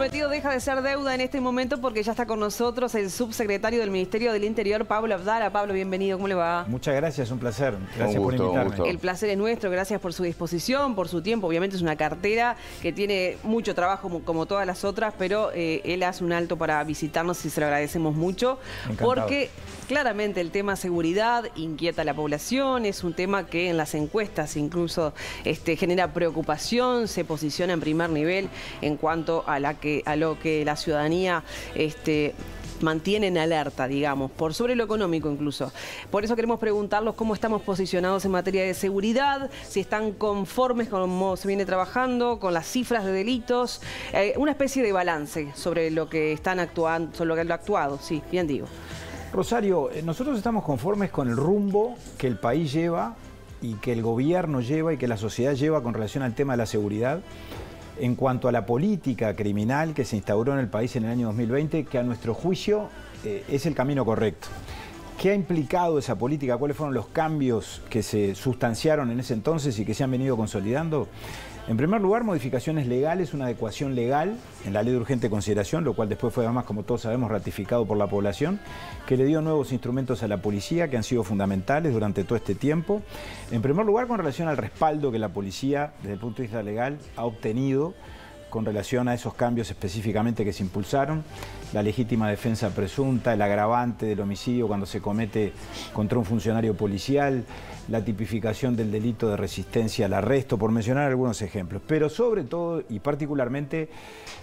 prometido deja de ser deuda en este momento porque ya está con nosotros el subsecretario del Ministerio del Interior, Pablo Abdala. Pablo, bienvenido, ¿cómo le va? Muchas gracias, un placer. Gracias por invitarme. El placer es nuestro, gracias por su disposición, por su tiempo. Obviamente es una cartera que tiene mucho trabajo como todas las otras, pero él hace un alto para visitarnos y se lo agradecemos mucho. Encantado. Porque claramente el tema seguridad inquieta a la población, es un tema que en las encuestas incluso genera preocupación, se posiciona en primer nivel en cuanto a lo que la ciudadanía mantiene en alerta, digamos, por sobre lo económico incluso. Por eso queremos preguntarlos cómo estamos posicionados en materia de seguridad, si están conformes con cómo se viene trabajando, con las cifras de delitos, una especie de balance sobre lo que están actuando, sobre lo que han actuado, sí, bien digo. Rosario, nosotros estamos conformes con el rumbo que el país lleva y que el gobierno lleva y que la sociedad lleva con relación al tema de la seguridad. En cuanto a la política criminal que se instauró en el país en el año 2020, que a nuestro juicio es el camino correcto. ¿Qué ha implicado esa política? ¿Cuáles fueron los cambios que se sustanciaron en ese entonces y que se han venido consolidando? En primer lugar, modificaciones legales, una adecuación legal en la ley de urgente consideración, lo cual después fue además, como todos sabemos, ratificado por la población, que le dio nuevos instrumentos a la policía que han sido fundamentales durante todo este tiempo. En primer lugar, con relación al respaldo que la policía, desde el punto de vista legal, ha obtenido con relación a esos cambios específicamente que se impulsaron, la legítima defensa presunta, el agravante del homicidio cuando se comete contra un funcionario policial, la tipificación del delito de resistencia al arresto, por mencionar algunos ejemplos. Pero sobre todo y particularmente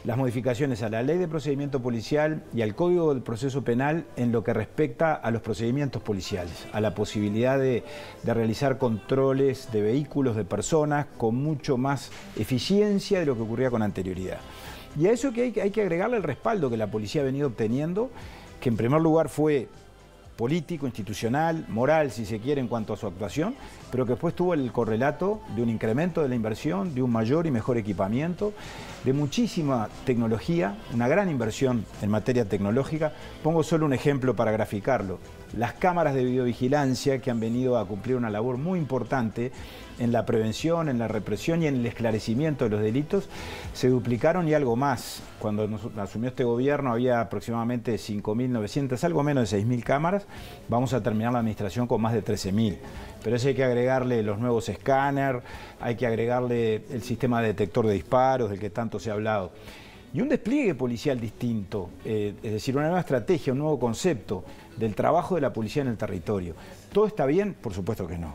las modificaciones a la Ley de Procedimiento Policial y al Código del Proceso Penal en lo que respecta a los procedimientos policiales, a la posibilidad de realizar controles de vehículos, de personas, con mucho más eficiencia de lo que ocurría con anterioridad. Y a eso que hay que agregarle el respaldo que la policía ha venido obteniendo, que en primer lugar fue político, institucional, moral, si se quiere, en cuanto a su actuación, pero que después tuvo el correlato de un incremento de la inversión, de un mayor y mejor equipamiento, de muchísima tecnología, una gran inversión en materia tecnológica. Pongo solo un ejemplo para graficarlo. Las cámaras de videovigilancia que han venido a cumplir una labor muy importante en la prevención, en la represión y en el esclarecimiento de los delitos, se duplicaron y algo más. Cuando asumió este gobierno había aproximadamente 5.900, algo menos de 6.000 cámaras. Vamos a terminar la administración con más de 13.000. Pero eso hay que agregarle los nuevos escáneres, hay que agregarle el sistema de detector de disparos, del que tanto se ha hablado. Y un despliegue policial distinto, es decir, una nueva estrategia, un nuevo concepto del trabajo de la policía en el territorio. ¿Todo está bien? Por supuesto que no.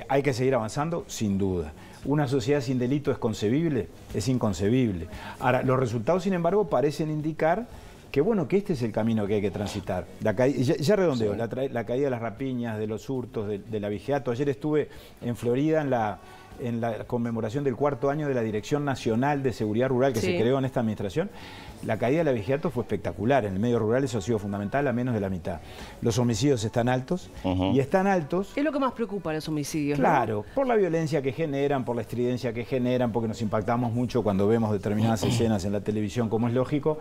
¿Hay que seguir avanzando? Sin duda. ¿Una sociedad sin delito es concebible? Es inconcebible. Ahora, los resultados, sin embargo, parecen indicar que, bueno, que este es el camino que hay que transitar. Ya redondeo, sí. La caída de las rapiñas, de los hurtos, del abigeato. Ayer estuve en Florida en la conmemoración del 4º año de la Dirección Nacional de Seguridad Rural que se creó en esta administración. La caída del abigeato fue espectacular. En el medio rural eso ha sido fundamental, a menos de la mitad. Los homicidios están altos y están altos. Es lo que más preocupa, los homicidios, claro, ¿no? Por la violencia que generan, por la estridencia que generan, porque nos impactamos mucho cuando vemos determinadas escenas en la televisión, como es lógico.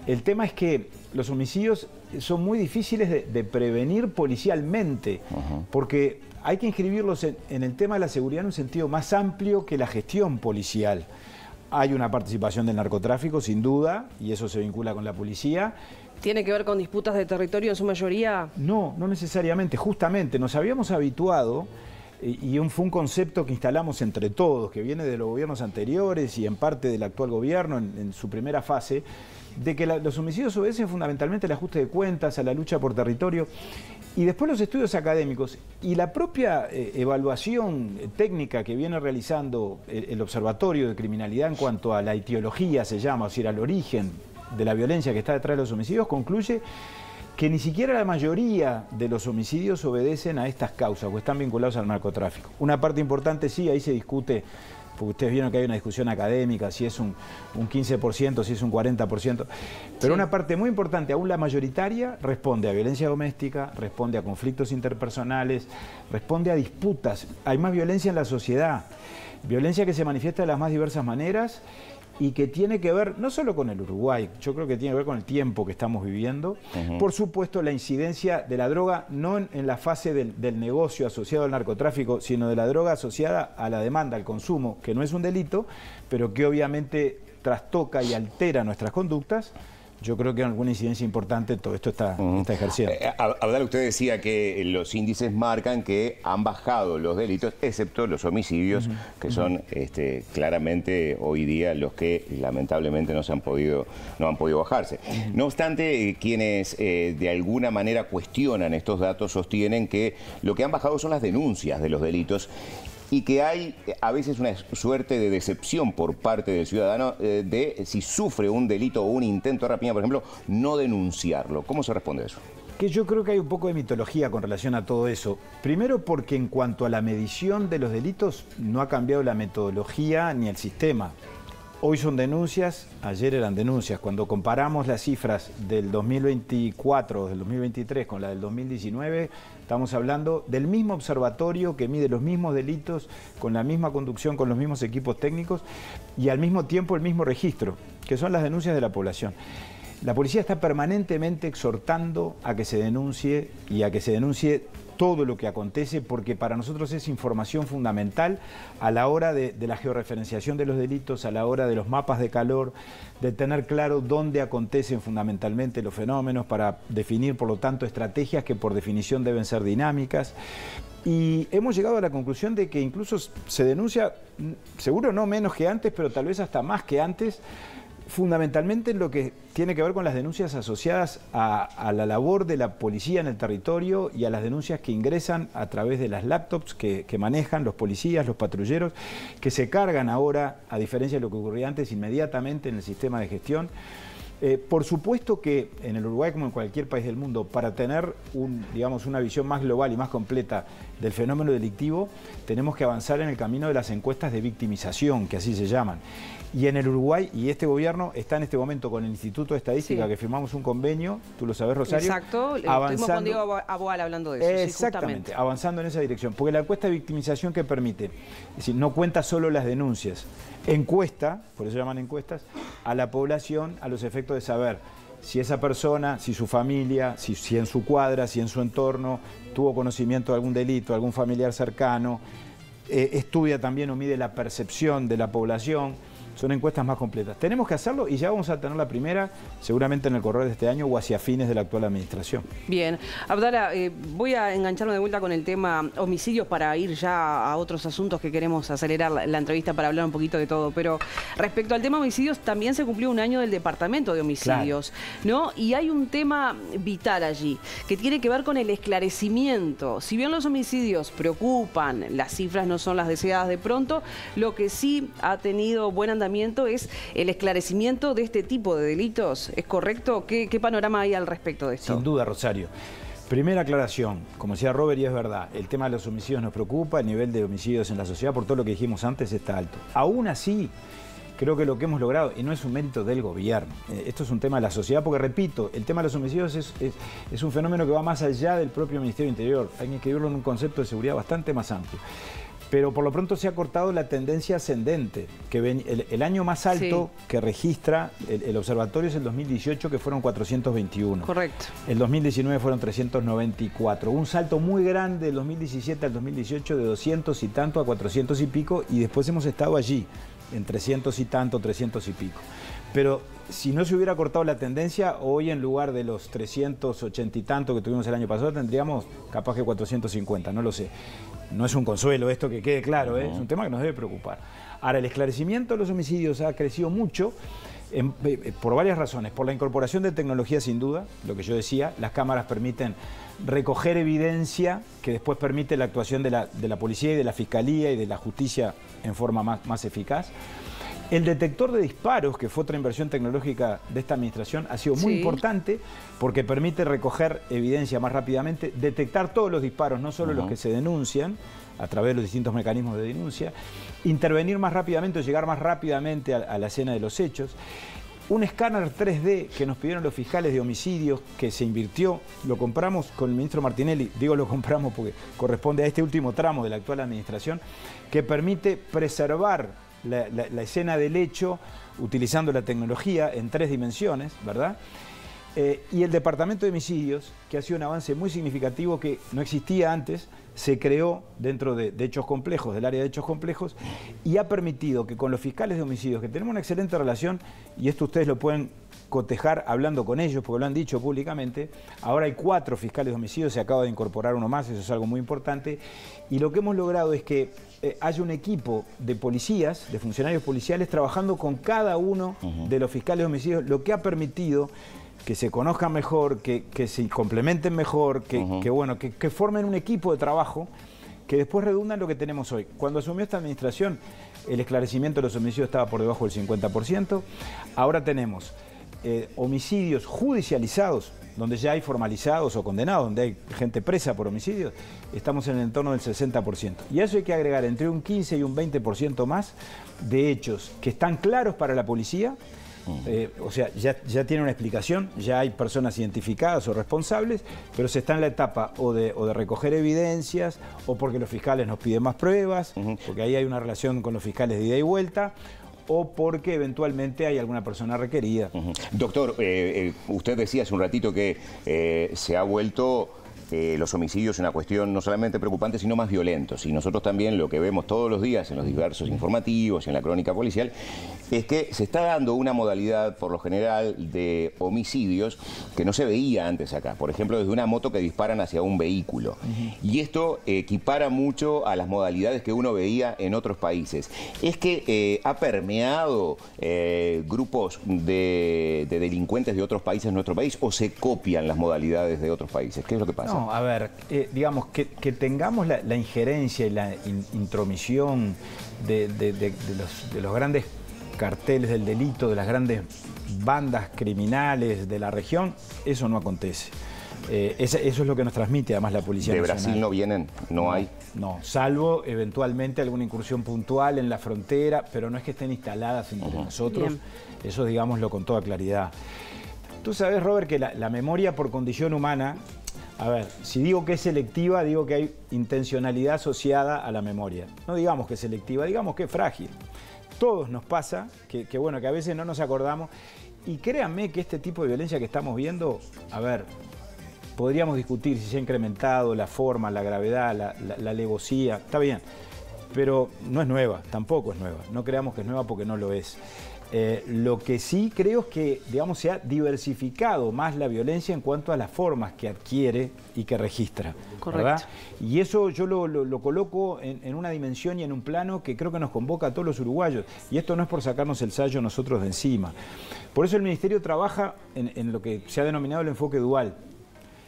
El tema es que los homicidios son muy difíciles de prevenir policialmente, porque hay que inscribirlos en el tema de la seguridad en un sentido más amplio que la gestión policial. Hay una participación del narcotráfico, sin duda, y eso se vincula con la policía. ¿Tiene que ver con disputas de territorio en su mayoría? No, no necesariamente. Justamente nos habíamos habituado, y fue un concepto que instalamos entre todos, que viene de los gobiernos anteriores y en parte del actual gobierno en su primera fase, de que los homicidios obedecen fundamentalmente al ajuste de cuentas, a la lucha por territorio, y después los estudios académicos y la propia evaluación técnica que viene realizando el Observatorio de Criminalidad en cuanto a la etiología, se llama, es decir, al origen de la violencia que está detrás de los homicidios, concluye que ni siquiera la mayoría de los homicidios obedecen a estas causas o están vinculados al narcotráfico. Una parte importante sí, ahí se discute, porque ustedes vieron que hay una discusión académica, si es un 15%, si es un 40%, pero una parte muy importante, aún la mayoritaria, responde a violencia doméstica, responde a conflictos interpersonales, responde a disputas. Hay más violencia en la sociedad, violencia que se manifiesta de las más diversas maneras y que tiene que ver no solo con el Uruguay, yo creo que tiene que ver con el tiempo que estamos viviendo. Por supuesto, la incidencia de la droga, no en la fase del negocio asociado al narcotráfico, sino de la droga asociada a la demanda, al consumo, que no es un delito, pero que obviamente trastoca y altera nuestras conductas, yo creo que en alguna incidencia importante todo esto está ejerciendo. Abdala, usted decía que los índices marcan que han bajado los delitos, excepto los homicidios, que son claramente hoy día los que lamentablemente no han podido bajarse. No obstante, quienes de alguna manera cuestionan estos datos sostienen que lo que han bajado son las denuncias de los delitos y que hay a veces una suerte de decepción por parte del ciudadano de si sufre un delito o un intento de rapiña, por ejemplo, no denunciarlo. ¿Cómo se responde a eso? Que yo creo que hay un poco de mitología con relación a todo eso. Primero porque en cuanto a la medición de los delitos no ha cambiado la metodología ni el sistema. Hoy son denuncias, ayer eran denuncias. Cuando comparamos las cifras del 2024 o del 2023 con la del 2019, estamos hablando del mismo observatorio que mide los mismos delitos, con la misma conducción, con los mismos equipos técnicos y al mismo tiempo el mismo registro, que son las denuncias de la población. La policía está permanentemente exhortando a que se denuncie y a que se denuncie todo lo que acontece, porque para nosotros es información fundamental a la hora de la georreferenciación de los delitos, a la hora de los mapas de calor, de tener claro dónde acontecen fundamentalmente los fenómenos, para definir, por lo tanto, estrategias que por definición deben ser dinámicas. Y hemos llegado a la conclusión de que incluso se denuncia, seguro no menos que antes, pero tal vez hasta más que antes, fundamentalmente en lo que tiene que ver con las denuncias asociadas a la labor de la policía en el territorio y a las denuncias que ingresan a través de las laptops que manejan los policías, los patrulleros, que se cargan ahora, a diferencia de lo que ocurría antes, inmediatamente en el sistema de gestión. Por supuesto que en el Uruguay, como en cualquier país del mundo, para tener una visión más global y más completa del fenómeno delictivo, tenemos que avanzar en el camino de las encuestas de victimización, que así se llaman. Y en el Uruguay, y este gobierno está en este momento con el Instituto de Estadística, que firmamos un convenio, tú lo sabes, Rosario. Exacto, estuvimos con Diego Aboal hablando de eso. Exactamente, sí, avanzando en esa dirección. Porque la encuesta de victimización, ¿qué permite? Es decir, no cuenta solo las denuncias, encuesta, por eso se llaman encuestas, a la población a los efectos de saber si esa persona, si su familia, si en su cuadra, si en su entorno tuvo conocimiento de algún delito, algún familiar cercano, estudia también o mide la percepción de la población. Son encuestas más completas. Tenemos que hacerlo y ya vamos a tener la primera, seguramente en el correr de este año o hacia fines de la actual administración. Bien. Abdala, voy a engancharme de vuelta con el tema homicidios para ir ya a otros asuntos que queremos acelerar la entrevista para hablar un poquito de todo. Pero respecto al tema homicidios, también se cumplió un año del Departamento de Homicidios, claro, ¿no? Y hay un tema vital allí, que tiene que ver con el esclarecimiento. Si bien los homicidios preocupan, las cifras no son las deseadas de pronto, lo que sí ha tenido buen andamiento es el esclarecimiento de este tipo de delitos. ¿Es correcto? ¿Qué panorama hay al respecto de esto? Sin duda, Rosario. Primera aclaración, como decía Robert, y es verdad, el tema de los homicidios nos preocupa, el nivel de homicidios en la sociedad, por todo lo que dijimos antes, está alto. Aún así, creo que lo que hemos logrado, y no es un mérito del gobierno, esto es un tema de la sociedad, porque repito, el tema de los homicidios es un fenómeno que va más allá del propio Ministerio del Interior, hay que escribirlo en un concepto de seguridad bastante más amplio. Pero por lo pronto se ha cortado la tendencia ascendente, que el año más alto que registra el observatorio es el 2018, que fueron 421. Correcto. El 2019 fueron 394. Un salto muy grande del 2017 al 2018 de 200 y tanto a 400 y pico, y después hemos estado allí, en 300 y tanto, 300 y pico. Pero si no se hubiera cortado la tendencia, hoy en lugar de los 380 y tanto que tuvimos el año pasado, tendríamos capaz que 450, no lo sé. No es un consuelo esto, que quede claro, es un tema que nos debe preocupar. Ahora, el esclarecimiento de los homicidios ha crecido mucho por varias razones. Por la incorporación de tecnología, sin duda, lo que yo decía, las cámaras permiten recoger evidencia que después permite la actuación de la policía y de la fiscalía y de la justicia en forma más eficaz. El detector de disparos, que fue otra inversión tecnológica de esta administración, ha sido muy importante porque permite recoger evidencia más rápidamente, detectar todos los disparos, no solo los que se denuncian a través de los distintos mecanismos de denuncia, intervenir más rápidamente o llegar más rápidamente a la escena de los hechos. Un escáner 3D que nos pidieron los fiscales de homicidios, que se invirtió, lo compramos con el ministro Martinelli, digo lo compramos porque corresponde a este último tramo de la actual administración, que permite preservar la escena del hecho utilizando la tecnología en 3 dimensiones, ¿verdad? Y el Departamento de Homicidios, que ha sido un avance muy significativo que no existía antes, se creó dentro de hechos complejos, del área de hechos complejos, y ha permitido que con los fiscales de homicidios, que tenemos una excelente relación, y esto ustedes lo pueden cotejar hablando con ellos, porque lo han dicho públicamente, ahora hay 4 fiscales de homicidios, se acaba de incorporar uno más, eso es algo muy importante, y lo que hemos logrado es que haya un equipo de policías, de funcionarios policiales, trabajando con cada uno de los fiscales de homicidios, lo que ha permitido que se conozcan mejor, que se complementen mejor, que formen un equipo de trabajo que después redunda en lo que tenemos hoy. Cuando asumió esta administración, el esclarecimiento de los homicidios estaba por debajo del 50%. Ahora tenemos homicidios judicializados, donde ya hay formalizados o condenados, donde hay gente presa por homicidios, estamos en el entorno del 60%. Y a eso hay que agregar entre un 15 y un 20% más de hechos que están claros para la policía. O sea, ya tiene una explicación, ya hay personas identificadas o responsables, pero se está en la etapa o de recoger evidencias, o porque los fiscales nos piden más pruebas, porque ahí hay una relación con los fiscales de ida y vuelta, o porque eventualmente hay alguna persona requerida. Doctor, usted decía hace un ratito que se ha vuelto los homicidios una cuestión no solamente preocupante, sino más violentos. Y nosotros también lo que vemos todos los días en los diversos informativos y en la crónica policial es que se está dando una modalidad, por lo general, de homicidios que no se veía antes acá. Por ejemplo, desde una moto que disparan hacia un vehículo. Y esto equipara mucho a las modalidades que uno veía en otros países. ¿Es que ha permeado grupos de delincuentes de otros países en nuestro país o se copian las modalidades de otros países? ¿Qué es lo que pasa? No, a ver, digamos, que tengamos la injerencia y la intromisión de los grandes carteles del delito, de las grandes bandas criminales de la región, eso no acontece. Eso es lo que nos transmite además la Policía Nacional. ¿De Brasil no vienen? ¿No hay? No, salvo eventualmente alguna incursión puntual en la frontera, pero no es que estén instaladas entre nosotros. Bien. Eso digámoslo con toda claridad. Tú sabes, Robert, que la memoria por condición humana, a ver, si digo que es selectiva, digo que hay intencionalidad asociada a la memoria. No digamos que es selectiva, digamos que es frágil. Todos nos pasa que a veces no nos acordamos. Y créanme que este tipo de violencia que estamos viendo, a ver, podríamos discutir si se ha incrementado la forma, la gravedad, la alevosía, está bien, pero no es nueva, tampoco es nueva. No creamos que es nueva porque no lo es. Lo que sí creo es que, digamos, se ha diversificado más la violencia en cuanto a las formas que adquiere y que registra. Correcto. ¿Verdad? Y eso yo lo coloco en una dimensión y en un plano que creo que nos convoca a todos los uruguayos. Y esto no es por sacarnos el sayo nosotros de encima. Por eso el Ministerio trabaja en lo que se ha denominado el enfoque dual.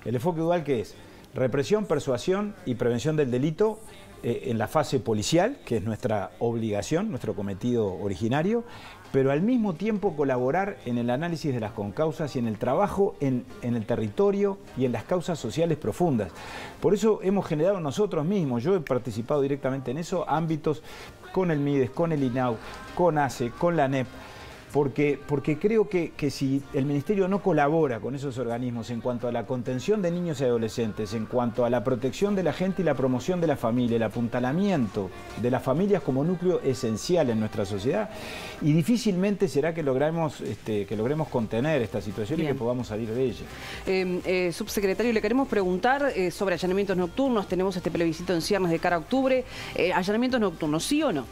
¿El enfoque dual qué es? Represión, persuasión y prevención del delito en la fase policial, que es nuestra obligación, nuestro cometido originario, pero al mismo tiempo colaborar en el análisis de las concausas y en el trabajo en el territorio y en las causas sociales profundas. Por eso hemos generado nosotros mismos, yo he participado directamente en eso, ámbitos con el MIDES, con el INAU, con ACE, con la ANEP, porque creo que si el Ministerio no colabora con esos organismos en cuanto a la contención de niños y adolescentes, en cuanto a la protección de la gente y la promoción de la familia, el apuntalamiento de las familias como núcleo esencial en nuestra sociedad, y difícilmente será que logremos contener esta situación. Bien. Y que podamos salir de ella. Subsecretario, le queremos preguntar sobre allanamientos nocturnos. Tenemos este plebiscito en ciernes de cara a octubre. ¿Allanamientos nocturnos, sí o no?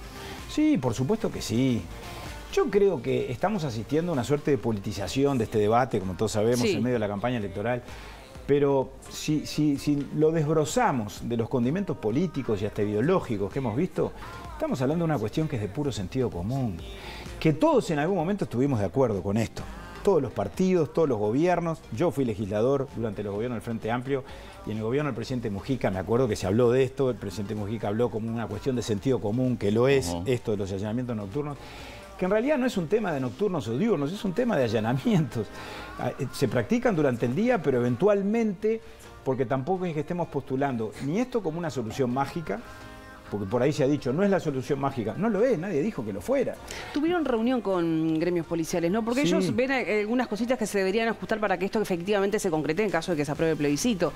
Sí, por supuesto que sí. Yo creo que estamos asistiendo a una suerte de politización de este debate, como todos sabemos, en medio de la campaña electoral. Pero si lo desbrozamos de los condimentos políticos y hasta ideológicos que hemos visto, estamos hablando de una cuestión que es de puro sentido común. Que todos en algún momento estuvimos de acuerdo con esto. Todos los partidos, todos los gobiernos. Yo fui legislador durante los gobiernos del Frente Amplio y en el gobierno del presidente Mujica me acuerdo que se habló de esto. El presidente Mujica habló como una cuestión de sentido común, que lo es, esto de los allanamientos nocturnos. Que en realidad no es un tema de nocturnos o diurnos, es un tema de allanamientos. Se practican durante el día, pero eventualmente, porque tampoco es que estemos postulando ni esto como una solución mágica, porque por ahí se ha dicho, no es la solución mágica. No lo es, nadie dijo que lo fuera. Tuvieron reunión con gremios policiales, ¿no? Porque ellos ven algunas cositas que se deberían ajustar para que esto efectivamente se concrete en caso de que se apruebe el plebiscito.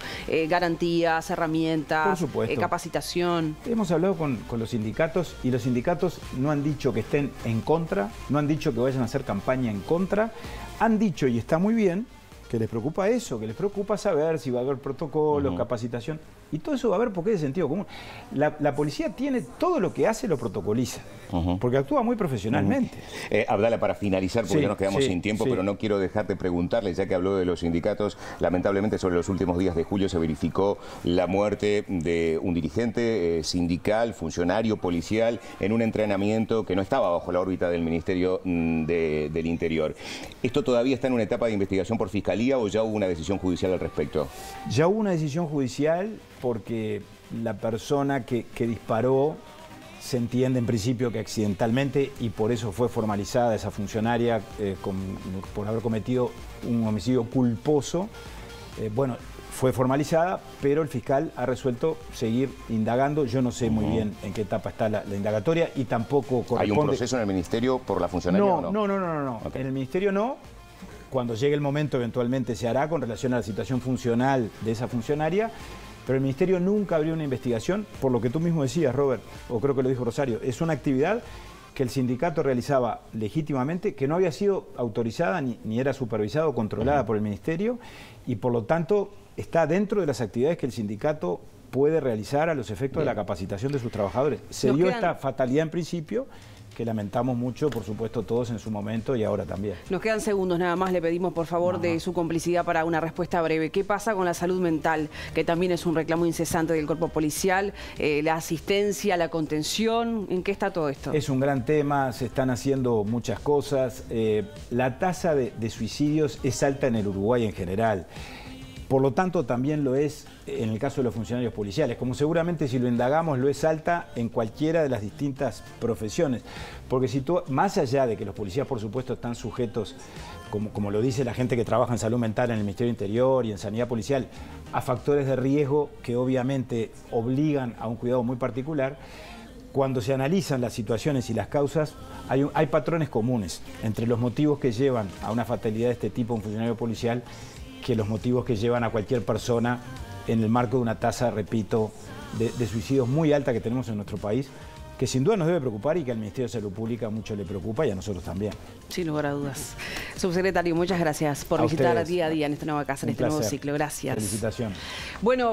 Garantías, herramientas, capacitación. Hemos hablado con los sindicatos y los sindicatos no han dicho que estén en contra, no han dicho que vayan a hacer campaña en contra. Han dicho, y está muy bien, que les preocupa eso, que les preocupa saber si va a haber protocolos, capacitación. Y todo eso va a haber porque es de sentido común. La policía tiene todo lo que hace, lo protocoliza, porque actúa muy profesionalmente. Abdala, para finalizar, porque ya nos quedamos sin tiempo, sí. pero no quiero dejar de preguntarle, ya que habló de los sindicatos, lamentablemente sobre los últimos días de julio se verificó la muerte de un dirigente sindical, funcionario policial, en un entrenamiento que no estaba bajo la órbita del Ministerio del Interior. ¿Esto todavía está en una etapa de investigación por Fiscalía o ya hubo una decisión judicial al respecto? Ya hubo una decisión judicial porque la persona que disparó se entiende en principio que accidentalmente, y por eso fue formalizada esa funcionaria por haber cometido un homicidio culposo. Bueno, fue formalizada, pero el fiscal ha resuelto seguir indagando. Yo no sé muy bien en qué etapa está la indagatoria y tampoco corresponde... ¿Hay un proceso en el Ministerio por la funcionaria o no? No. Okay. En el Ministerio no. Cuando llegue el momento eventualmente se hará con relación a la situación funcional de esa funcionaria, pero el Ministerio nunca abrió una investigación, por lo que tú mismo decías, Robert, o creo que lo dijo Rosario. Es una actividad que el sindicato realizaba legítimamente, que no había sido autorizada ni era supervisada o controlada por el Ministerio, y por lo tanto está dentro de las actividades que el sindicato puede realizar a los efectos de la capacitación de sus trabajadores. Se dio esta fatalidad en principio, que lamentamos mucho, por supuesto, todos en su momento y ahora también. Nos quedan segundos nada más, le pedimos por favor de su complicidad para una respuesta breve. ¿Qué pasa con la salud mental, que también es un reclamo incesante del cuerpo policial, la asistencia, la contención? ¿En qué está todo esto? Es un gran tema, se están haciendo muchas cosas. La tasa de suicidios es alta en el Uruguay en general. Por lo tanto, también lo es en el caso de los funcionarios policiales, como seguramente si lo indagamos lo es alta en cualquiera de las distintas profesiones. Porque si tú, más allá de que los policías, por supuesto, están sujetos, como lo dice la gente que trabaja en salud mental en el Ministerio del Interior y en sanidad policial, a factores de riesgo que obviamente obligan a un cuidado muy particular, cuando se analizan las situaciones y las causas, hay patrones comunes entre los motivos que llevan a una fatalidad de este tipo a un funcionario policial que los motivos que llevan a cualquier persona en el marco de una tasa, repito, de suicidios muy alta que tenemos en nuestro país, que sin duda nos debe preocupar y que al Ministerio de Salud Pública mucho le preocupa y a nosotros también. Sin lugar a dudas. Subsecretario, muchas gracias por visitar día a día en esta nueva casa, en este nuevo ciclo. Gracias. Felicitaciones. Bueno.